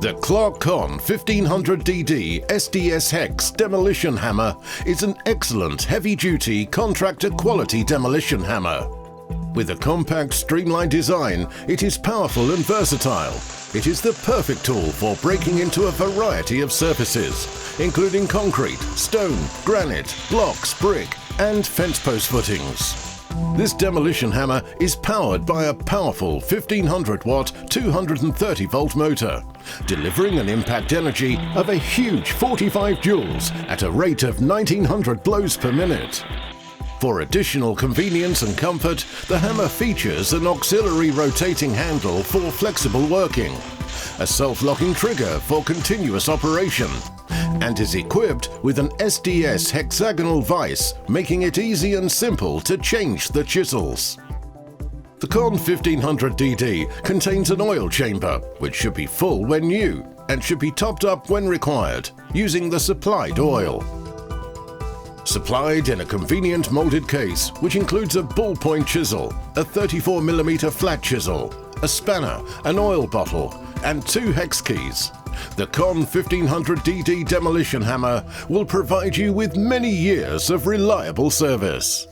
The Clarke CON1500DD SDS HEX demolition hammer is an excellent heavy-duty contractor quality demolition hammer. With a compact, streamlined design, it is powerful and versatile. It is the perfect tool for breaking into a variety of surfaces, including concrete, stone, granite, blocks, brick, and fence post footings. This demolition hammer is powered by a powerful 1500-watt 230-volt motor, delivering an impact energy of a huge 45 joules at a rate of 1900 blows per minute. For additional convenience and comfort, the hammer features an auxiliary rotating handle for flexible working, a self-locking trigger for continuous operation, and is equipped with an SDS hexagonal vise, making it easy and simple to change the chisels. The CON1500DD contains an oil chamber, which should be full when new and should be topped up when required, using the supplied oil. Supplied in a convenient molded case, which includes a ballpoint chisel, a 34mm flat chisel, a spanner, an oil bottle, and 2 hex keys. The CON1500DD demolition hammer will provide you with many years of reliable service.